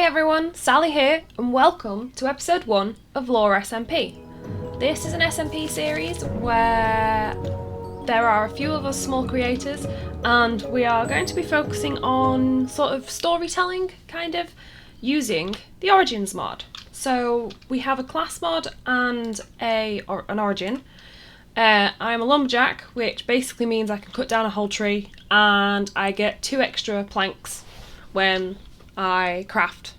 everyone, Sally here, and welcome to episode 1 of Lore SMP. This is an SMP series where there are a few of us small creators, and we are going to be focusing on sort of storytelling, using the Origins mod. So we have a class mod and an origin. I'm a lumberjack, which basically means I can cut down a whole tree, and I get 2 extra planks when I craft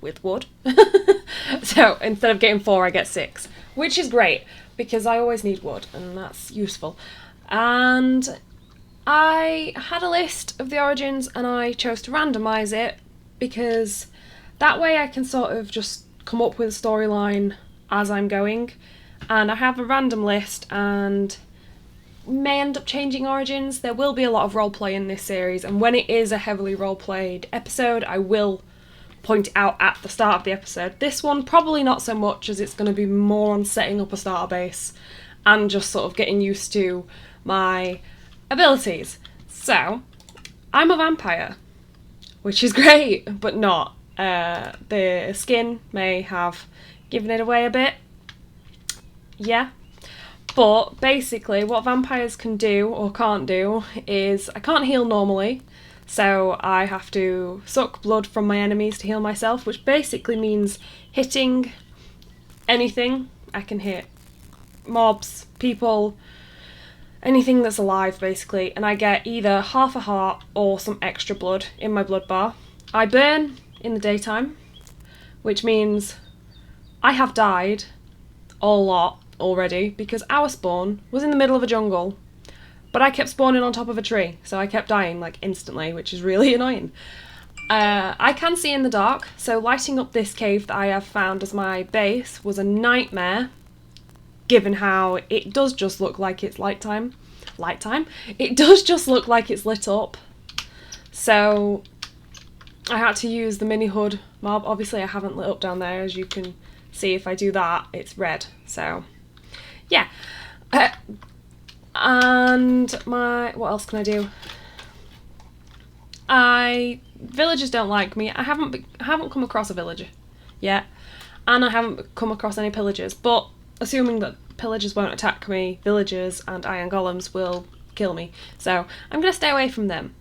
with wood. So instead of getting 4, I get 6, which is great because I always need wood and that's useful. And I had a list of the origins and I chose to randomise it because that way I can sort of just come up with a storyline as I'm going. And I have a random list and may end up changing origins. There will be a lot of roleplay in this series, and when it is a heavily roleplayed episode, I will point it out at the start of the episode. This one, probably not so much, as it's going to be more on setting up a starter base and just sort of getting used to my abilities. So, I'm a vampire, which is great, but not. The skin may have given it away a bit. Yeah. But basically what vampires can do or can't do is I can't heal normally, so I have to suck blood from my enemies to heal myself, which basically means hitting anything. I can hit mobs, people, anything that's alive basically, and I get either half a heart or some extra blood in my blood bar. I burn in the daytime, which means I have died a lot already because our spawn was in the middle of a jungle, but I kept spawning on top of a tree, so I kept dying like instantly, which is really annoying. I can see in the dark, so lighting up this cave that I have found as my base was a nightmare, given how it does just look like it's nighttime. It does just look like it's lit up. So I had to use the mini hood mob. Obviously I haven't lit up down there, as you can see. If I do that, it's red, so yeah. And what else can I do? Villagers don't like me. I haven't come across a villager yet, and I haven't come across any pillagers, but assuming that pillagers won't attack me, villagers and iron golems will kill me, so I'm gonna stay away from them.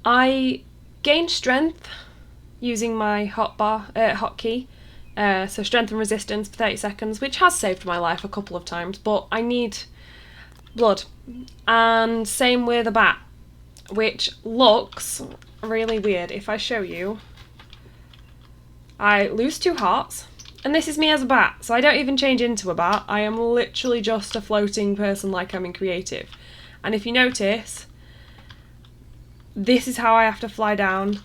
I gain strength using my hotkey. So strength and resistance for 30 seconds, which has saved my life a couple of times, but I need blood. And same with a bat, which looks really weird. If I show you, I lose 2 hearts, and this is me as a bat, so I don't even change into a bat. I am literally just a floating person like I'm in creative. And if you notice, this is how I have to fly down,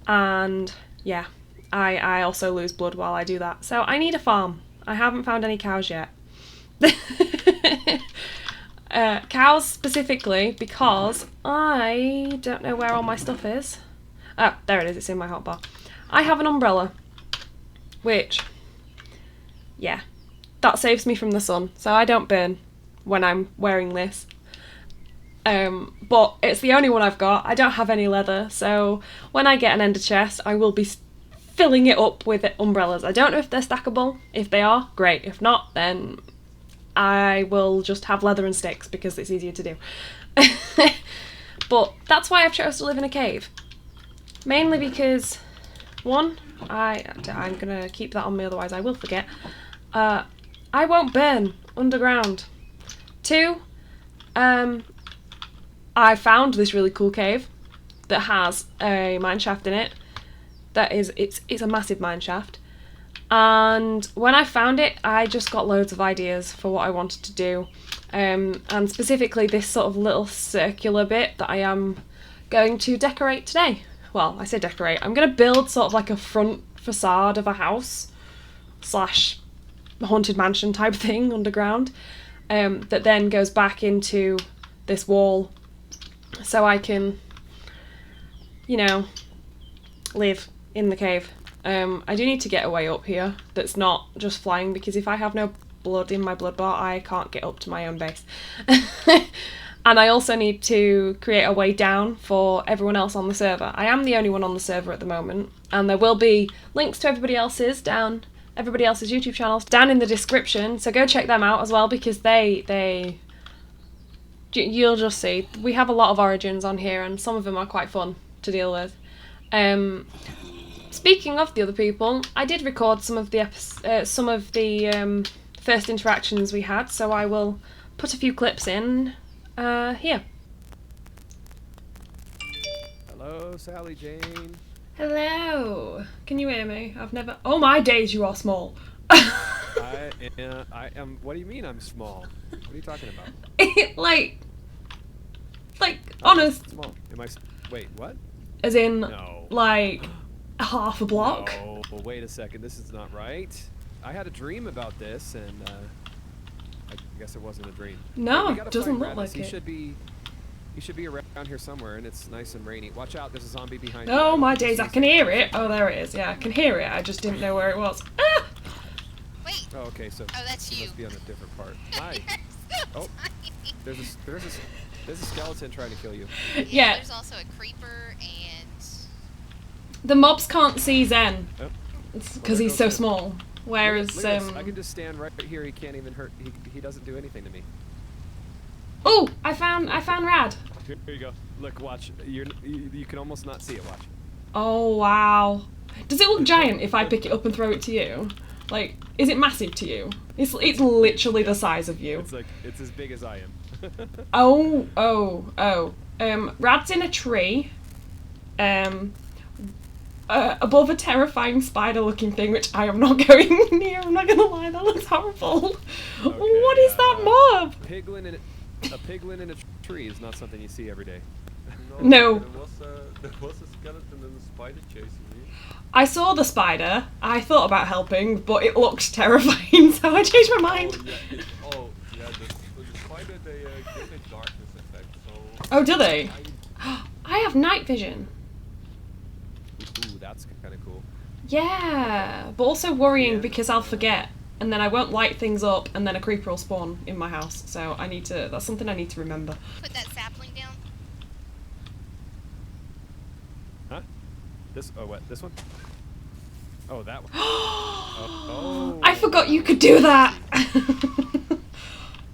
and yeah. I also lose blood while I do that. So I need a farm. I haven't found any cows yet. Cows specifically because I don't know where all my stuff is. Oh, there it is. It's in my hotbar. I have an umbrella, which, yeah, that saves me from the sun. So I don't burn when I'm wearing this. But it's the only one I've got. I don't have any leather. So when I get an ender chest, I will be filling it up with umbrellas. I don't know if they're stackable. If they are, great. If not, then I will just have leather and sticks because it's easier to do. But that's why I've chosen to live in a cave. Mainly because, one, I'm gonna keep that on me, otherwise I will forget. I won't burn underground. 2, I found this really cool cave that has a mineshaft in it. It's a massive mine shaft, and when I found it I just got loads of ideas for what I wanted to do, and specifically this sort of little circular bit that I am going to decorate today. Well, I say decorate, I'm going to build sort of like a front facade of a house / haunted mansion type thing underground, that then goes back into this wall so I can, live in the cave. I do need to get a way up here that's not just flying, because if I have no blood in my blood bar, I can't get up to my own base. And I also need to create a way down for everyone else on the server. I am the only one on the server at the moment, and there will be links to everybody else's YouTube channels down in the description, so go check them out as well, because you'll just see. We have a lot of origins on here, and some of them are quite fun to deal with. Speaking of the other people, I did record some of the first interactions we had, so I will put a few clips in here. Hello, Sally-Jayne. Hello. Can you hear me? I've never. Oh my days, you are small. I am. What do you mean I'm small? What are you talking about? like, honest. Small. Am I? Wait, what? As in, No. like, half a block. No. Wait a second. This is not right. I had a dream about this, and I guess it wasn't a dream. No, Hey, it doesn't look Radis. like He it. should be around here somewhere, and it's nice and rainy. Watch out! There's a zombie behind you. Oh my days, I can hear it. Oh, there it is. Yeah, I can hear it. I just didn't know where it was. Ah! Wait. Oh, okay. So. Oh, that's you. Must be on a different part. Hi. So Oh. tiny. There's a skeleton trying to kill you. Yeah. There's also a creeper and. The mobs can't see Zen Oh. because he's so small. Whereas, Look at this. I can just stand right here. He can't even hurt. He doesn't do anything to me. oh, I found Rad. Here you go. Look, watch. You can almost not see it. Watch. Oh wow. Does it look giant if I pick it up and throw it to you? Like, is it massive to you? It's literally the size of you. It's as big as I am. Oh. Rad's in a tree. Above a terrifying spider-looking thing, which I am not going near. I'm not gonna lie, that looks horrible. Okay, What is that mob? A piglin in a tree is not something you see every day. No. There was a skeleton and a spider chasing me. I saw the spider. I thought about helping, but it looked terrifying, so I changed my mind. The spider, they give a darkness effect, so... Oh, do they? I have night vision. Ooh, that's kind of cool. Yeah, but also worrying Yeah. because I'll forget, and then I won't light things up, and then a creeper will spawn in my house. So that's something I need to remember. Put that sapling down. Huh? This one? Oh, that one. Oh. I forgot you could do that.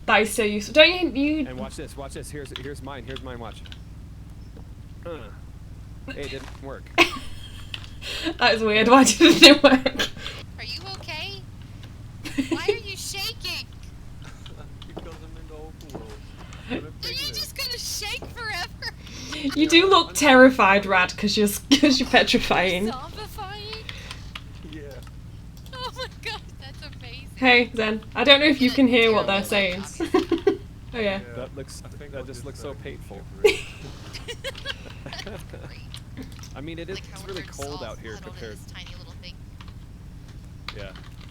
That is so useful. Don't you? And watch this. Here's mine. Watch. Hey, it didn't work. That is weird. Why didn't it work? Are you okay? Why are you shaking? Because I'm in the open world. Are you just gonna shake forever? You do look terrified, Rad, because you're petrifying. Zombifying? Yeah. Oh my god, that's amazing. Hey, Zen. I don't know if you can hear what they're saying. Oh yeah. That just looks so painful. Great. I mean, it's Like how really we're cold all out here huddled in compared. this tiny little thing. Yeah.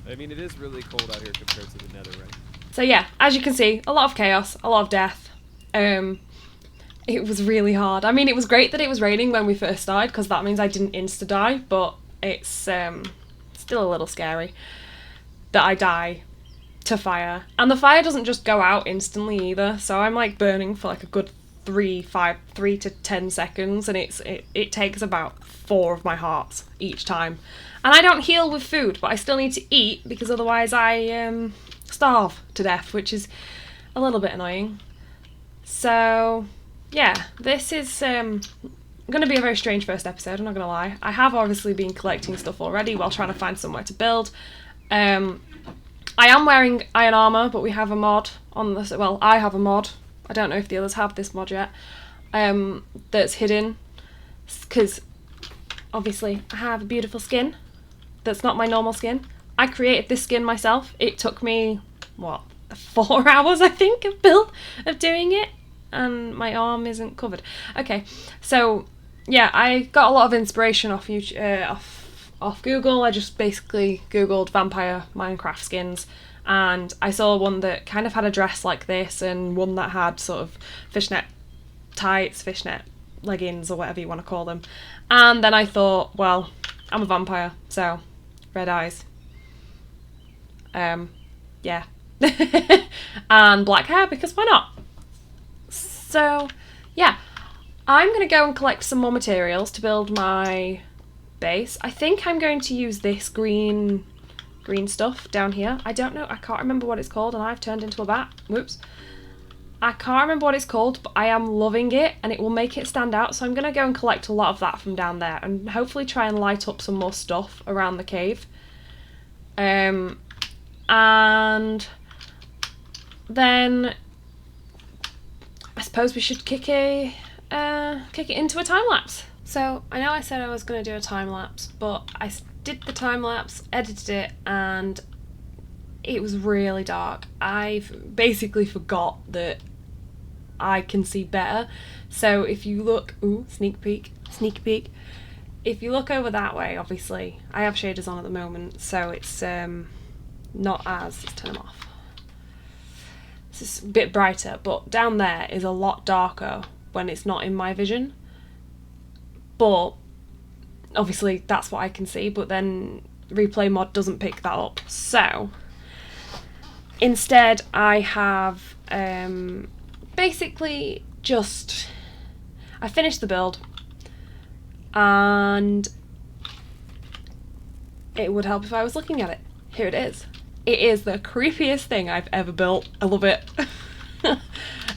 I mean, it is really cold out here compared to the nether, right? So yeah, as you can see, a lot of chaos, a lot of death. It was really hard. I mean, it was great that it was raining when we first started, because that means I didn't insta-die, but it's still a little scary that I die to fire. And the fire doesn't just go out instantly either, so I'm like burning for like a good 3 to 10 seconds, and it takes about 4 of my hearts each time. And I don't heal with food, but I still need to eat, because otherwise I starve to death, which is a little bit annoying. So yeah, this is going to be a very strange first episode, I'm not going to lie. I have obviously been collecting stuff already while trying to find somewhere to build. I am wearing iron armour, but we have a mod on this. Well, I have a mod. I don't know if the others have this mod yet. That's hidden, because obviously I have a beautiful skin that's not my normal skin. I created this skin myself. It took me, what, 4 hours, I think, of doing it, and my arm isn't covered. Okay, so yeah, I got a lot of inspiration off YouTube, off Google. I just basically googled vampire Minecraft skins, and I saw one that kind of had a dress like this, and one that had sort of fishnet tights, fishnet leggings, or whatever you want to call them. And then I thought, well, I'm a vampire, so red eyes. Yeah. And black hair, because why not? So So, yeah. I'm going to go and collect some more materials to build my base. I think I'm going to use this green stuff down here. I don't know, I can't remember what it's called, and I've turned into a bat. Whoops. I can't remember what it's called, but I am loving it, and it will make it stand out, so I'm going to go and collect a lot of that from down there, and hopefully try and light up some more stuff around the cave. And then I suppose we should kick it into a time lapse. So I know I said I was going to do a time lapse, but I did the time lapse, edited it, and it was really dark. I've basically forgot that I can see better. So if you look, ooh, sneak peek. If you look over that way, obviously, I have shaders on at the moment, so it's not as, let's turn them off. It's a bit brighter, but down there is a lot darker when it's not in my vision. But obviously that's what I can see, but then replay mod doesn't pick that up. So instead I have basically just, I finished the build, and it would help if I was looking at it. Here it is. It is the creepiest thing I've ever built. I love it.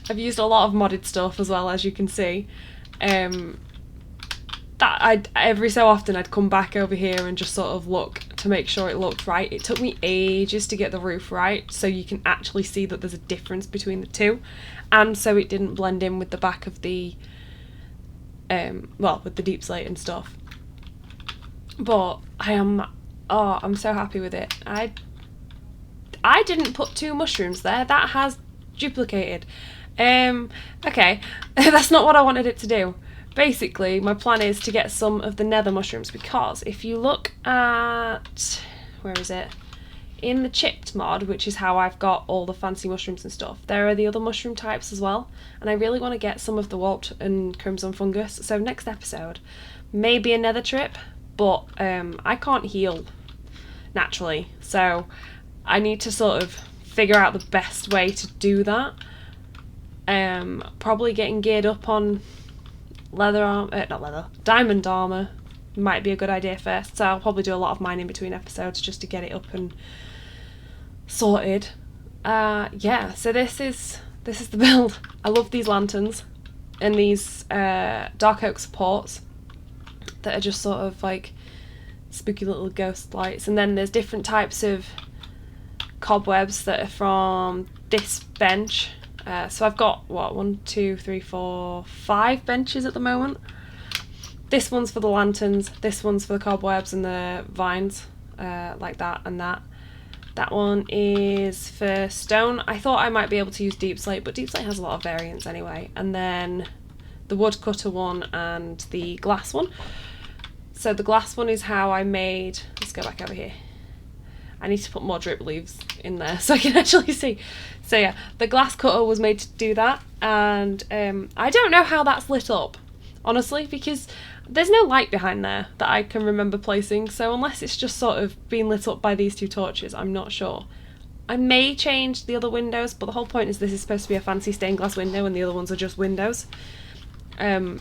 I've used a lot of modded stuff as well, as you can see. Every so often I'd come back over here and just sort of look to make sure it looked right. It took me ages to get the roof right, so you can actually see that there's a difference between the two, and so it didn't blend in with the back of the with the deep slate and stuff. But I'm so happy with it. I didn't put 2 mushrooms there. That has duplicated. Okay, that's not what I wanted it to do. Basically, my plan is to get some of the nether mushrooms, because if you look at, where is it? In the chipped mod, which is how I've got all the fancy mushrooms and stuff, there are the other mushroom types as well, and I really want to get some of the warped and crimson fungus. So next episode, maybe a nether trip, but I can't heal naturally, so I need to sort of figure out the best way to do that. Probably getting geared up on diamond armor might be a good idea first, so I'll probably do a lot of mine in between episodes just to get it up and sorted. Yeah, so this is the build. I love these lanterns and these dark oak supports that are just sort of like spooky little ghost lights, and then there's different types of cobwebs that are from this bench. So I've got, what, 1, 2, 3, 4, 5 benches at the moment. This one's for the lanterns, this one's for the cobwebs and the vines, like that and that. That one is for stone. I thought I might be able to use deep slate, but deep slate has a lot of variants anyway. And then the woodcutter one and the glass one. So the glass one is how I made, let's go back over here. I need to put more drip leaves in there so I can actually see. So yeah, the glass cutter was made to do that, and I don't know how that's lit up, honestly, because there's no light behind there that I can remember placing, so unless it's just sort of being lit up by these 2 torches, I'm not sure. I may change the other windows, but the whole point is this is supposed to be a fancy stained glass window and the other ones are just windows. And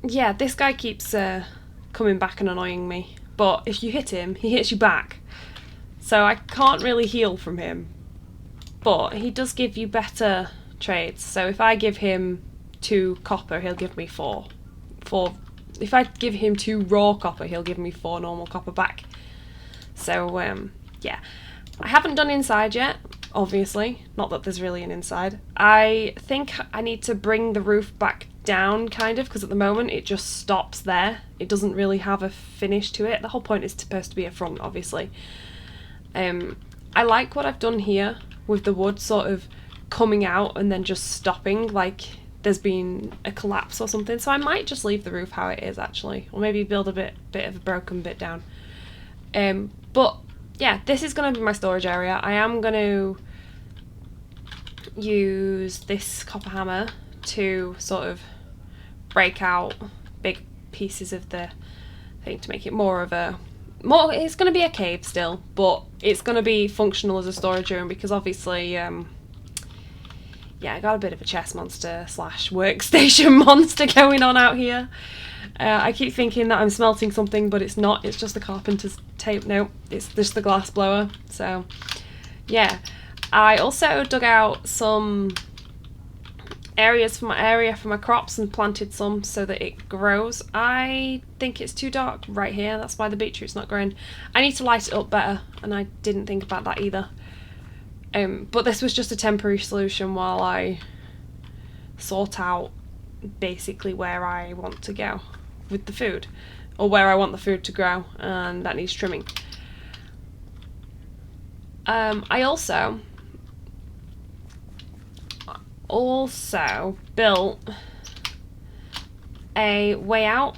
yeah, this guy keeps coming back and annoying me, but if you hit him, he hits you back, so I can't really heal from him, but he does give you better trades. So if I give him 2 copper, he'll give me 4. If I give him 2 raw copper, he'll give me 4 normal copper back. So yeah, I haven't done inside yet, obviously, not that there's really an inside. I think I need to bring the roof back down, kind of, because at the moment it just stops there. It doesn't really have a finish to it. The whole point is supposed to be a front, obviously. I like what I've done here with the wood sort of coming out and then just stopping, like there's been a collapse or something. So I might just leave the roof how it is, actually, or maybe build a bit of a broken bit down. But yeah, this is going to be my storage area. I am going to use this copper hammer to sort of break out big pieces of the thing to make it it's going to be a cave still, but it's going to be functional as a storage room, because obviously yeah, I got a bit of a chess monster slash workstation monster going on out here. I keep thinking that I'm smelting something, but it's not. It's just the carpenter's tape. No, it's just the glass blower. So, yeah. I also dug out some areas for my crops and planted some so that it grows. I think it's too dark right here. That's why the beetroot's not growing. I need to light it up better, and I didn't think about that either. But this was just a temporary solution while I sort out basically where I want to go with the food, or where I want the food to grow, and that needs trimming. I also built a way out.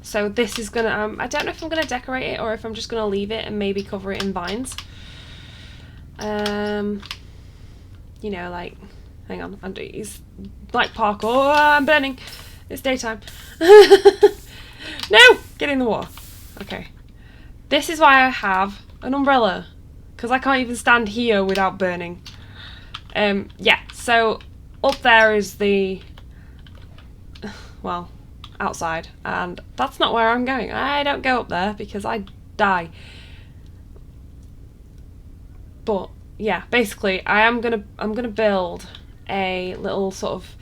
So this is gonna, I don't know if I'm gonna decorate it or if I'm just gonna leave it and maybe cover it in vines. You know, like, hang on, it's like parkour. Oh, I'm burning. It's daytime. No, get in the water. Okay. This is why I have an umbrella, because I can't even stand here without burning. Yeah, so up there is the, well, outside, and that's not where I'm going. I don't go up there because I die. But yeah, basically I'm gonna build a little sort of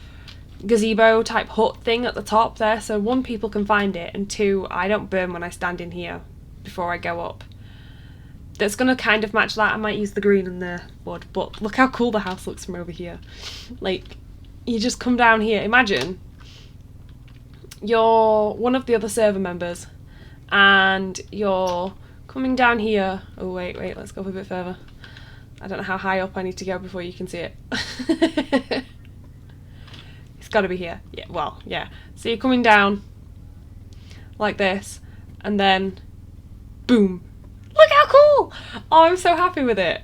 gazebo type hut thing at the top there, so one, people can find it, and two, I don't burn when I stand in here before I go up. That's gonna kind of match that. I might use the green and the wood, but look how cool the house looks from over here. Like, you just come down here, imagine you're one of the other server members and you're coming down here. Oh wait, let's go up a bit further. I don't know how high up I need to go before you can see it. It's got to be here. Yeah, well, yeah. So you're coming down like this, and then boom. Look how cool! Oh, I'm so happy with it.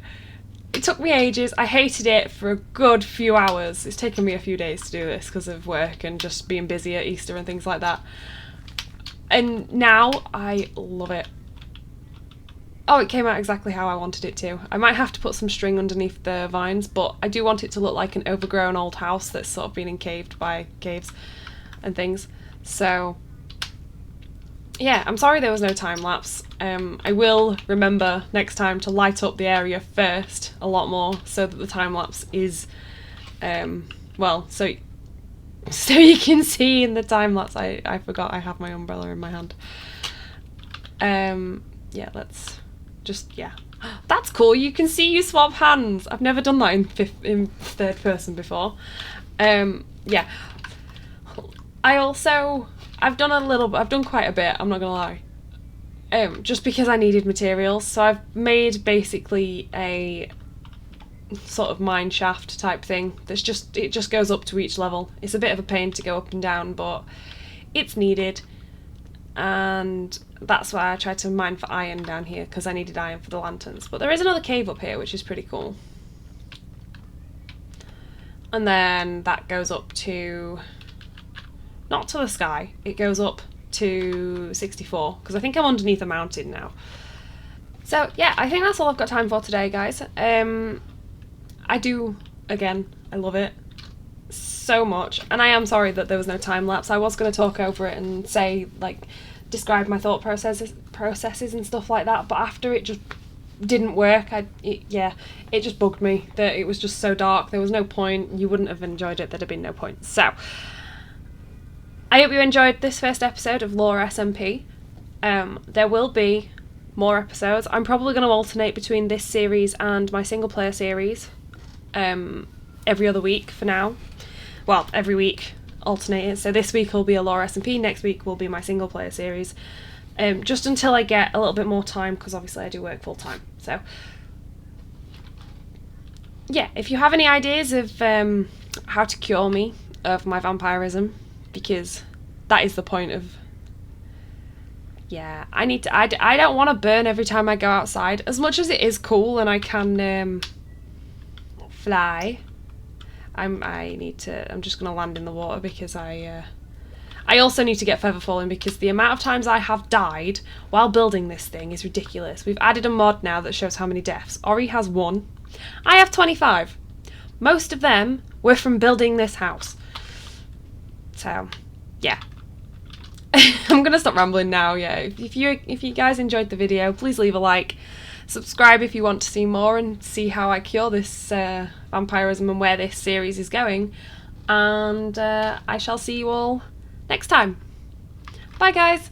It took me ages. I hated it for a good few hours. It's taken me a few days to do this because of work and just being busy at Easter and things like that. And now I love it. Oh, it came out exactly how I wanted it to. I might have to put some string underneath the vines, but I do want it to look like an overgrown old house that's sort of been encaved by caves and things. So, yeah, I'm sorry there was no time lapse. I will remember next time to light up the area first a lot more so that the time lapse is, well, so you can see in the time lapse. I forgot I have my umbrella in my hand. Yeah, let's just, yeah. That's cool, you can see you swap hands. I've never done that in third person before. Yeah. I've done quite a bit, I'm not gonna lie. Just because I needed materials, so I've made basically a sort of mine shaft type thing it just goes up to each level. It's a bit of a pain to go up and down, but it's needed. And that's why I tried to mine for iron down here, because I needed iron for the lanterns. But there is another cave up here, which is pretty cool. And then that goes up to, not to the sky, it goes up to 64, because I think I'm underneath a mountain now. So yeah, I think that's all I've got time for today, guys. I love it so much, and I am sorry that there was no time lapse. I was going to talk over it and say, like, describe my thought processes and stuff like that, but after it just didn't work. It just bugged me that it was just so dark. There was no point. You wouldn't have enjoyed it. There'd have been no point. So I hope you enjoyed this first episode of Lore SMP. There will be more episodes. I'm probably going to alternate between this series and my single player series every other week for now. Well, every week alternating. So this week will be a Lore SMP, next week will be my single player series. Just until I get a little bit more time, because obviously I do work full time. So yeah, if you have any ideas of how to cure me of my vampirism, because that is the point of, yeah, I don't want to burn every time I go outside. As much as it is cool and I can fly, I'm just gonna land in the water, because I also need to get feather falling, because the amount of times I have died while building this thing is ridiculous. We've added a mod now that shows how many deaths. Ori has 1. I have 25. Most of them We're from building this house. So, yeah. I'm gonna stop rambling now. Yeah, if you guys enjoyed the video, please leave a like, subscribe if you want to see more and see how I cure this vampirism and where this series is going. And I shall see you all next time. Bye, guys.